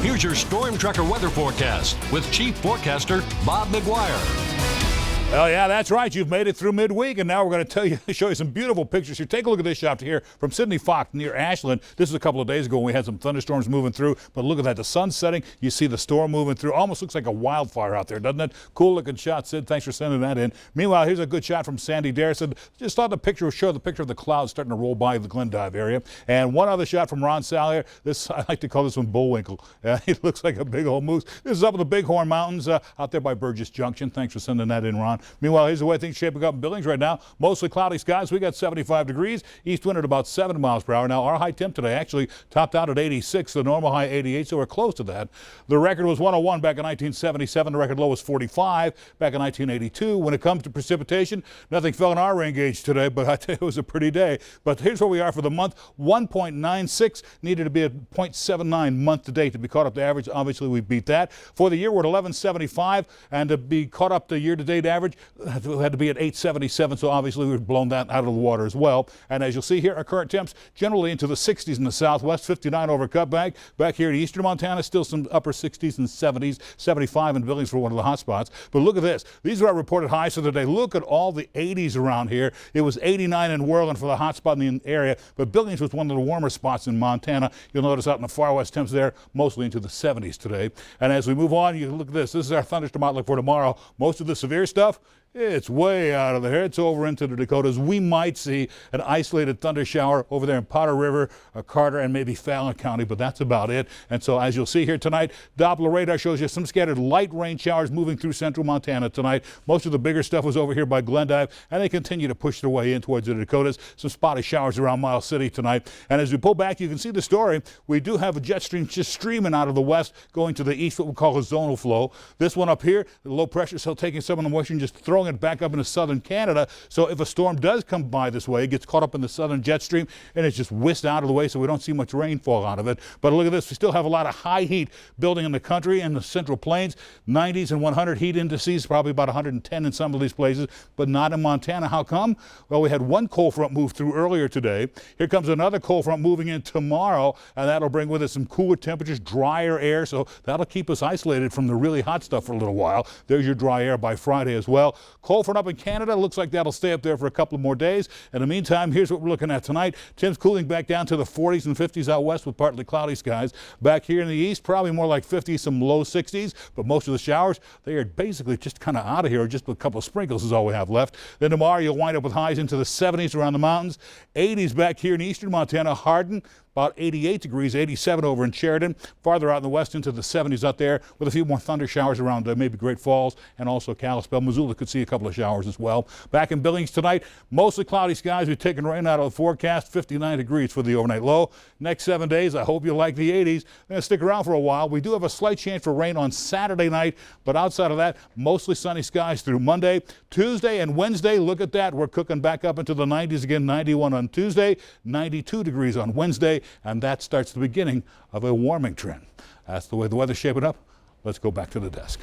Here's your Storm Tracker weather forecast with Chief Forecaster Bob McGuire. Oh, yeah, that's right. You've made it through midweek, and now we're going to show you some beautiful pictures here. Take a look at this shot here from Sidney Fox near Ashland. This is a couple of days ago when we had some thunderstorms moving through, but look at that. The sun's setting. You see the storm moving through. Almost looks like a wildfire out there, doesn't it? Cool looking shot, Sid. Thanks for sending that in. Meanwhile, here's a good shot from Sandy Darrison. Just thought the picture would show the picture of the clouds starting to roll by the Glendive area. And one other shot from Ron Sallier. I like to call this one Bullwinkle. It looks like a big old moose. This is up in the Bighorn Mountains out there by Burgess Junction. Thanks for sending that in, Ron. Meanwhile, here's the way things shaping up in Billings right now. Mostly cloudy skies. We got 75 degrees. East wind at about 7 miles per hour. Now, our high temp today actually topped out at 86. The normal high 88, so we're close to that. The record was 101 back in 1977. The record low was 45 back in 1982. When it comes to precipitation, nothing fell in our rain gauge today, but I tell you, it was a pretty day. But here's where we are for the month. 1.96 needed to be at 0.79 month to date to be caught up to average. Obviously, we beat that. For the year, we're at 1175, and to be caught up to year-to-date average, had to be at 877, so obviously we've blown that out of the water as well. And as you'll see here, our current temps generally into the 60s in the southwest, 59 over Cutbank. Back here in eastern Montana, still some upper 60s and 70s, 75 in Billings for one of the hot spots. But look at this. These are our reported highs for the day. Look at all the 80s around here. It was 89 in Worland for the hot spot in the area, but Billings was one of the warmer spots in Montana. You'll notice out in the far west temps there, mostly into the 70s today. And as we move on, you look at this. This is our thunderstorm outlook for tomorrow. Most of the severe stuff, it's way out of there. It's over into the Dakotas. We might see an isolated thunder shower over there in Powder River, Carter, and maybe Fallon County, but that's about it. And so as you'll see here tonight, Doppler radar shows you some scattered light rain showers moving through central Montana tonight. Most of the bigger stuff was over here by Glendive, and they continue to push their way in towards the Dakotas. Some spotty showers around Miles City tonight. And as we pull back, you can see the story. We do have a jet stream just streaming out of the west, going to the east, what we call a zonal flow. This one up here, the low pressure cell taking some of the moisture and just throwing it back up into southern Canada. So if a storm does come by this way, it gets caught up in the southern jet stream and it's just whisked out of the way, so we don't see much rainfall out of it. But look at this. We still have a lot of high heat building in the country in the central plains. 90s and 100 heat indices, probably about 110 in some of these places, but not in Montana. How come? Well, we had one cold front move through earlier today. Here comes another cold front moving in tomorrow, and that'll bring with it some cooler temperatures, drier air, so that'll keep us isolated from the really hot stuff for a little while. There's your dry air by Friday as well. Cold front up in Canada, looks like that'll stay up there for a couple of more days. In the meantime, here's what we're looking at tonight. Temps cooling back down to the 40s and 50s out west with partly cloudy skies. Back here in the east, probably more like 50s, some low 60s, but most of the showers, they are basically just kind of out of here. Just a couple of sprinkles is all we have left. Then tomorrow, you'll wind up with highs into the 70s around the mountains. 80s back here in eastern Montana, Hardin, about 88 degrees, 87 over in Sheridan. Farther out in the west into the 70s out there with a few more thunder showers around maybe Great Falls and also Kalispell. Missoula could see a couple of showers as well. Back in Billings tonight, mostly cloudy skies. We've taken rain out of the forecast, 59 degrees for the overnight low. Next 7 days, I hope you like the 80s. They're going to stick around for a while. We do have a slight chance for rain on Saturday night, but outside of that, mostly sunny skies through Monday. Tuesday and Wednesday, look at that. We're cooking back up into the 90s again, 91 on Tuesday, 92 degrees on Wednesday, and that starts the beginning of a warming trend. That's the way the weather's shaping up. Let's go back to the desk.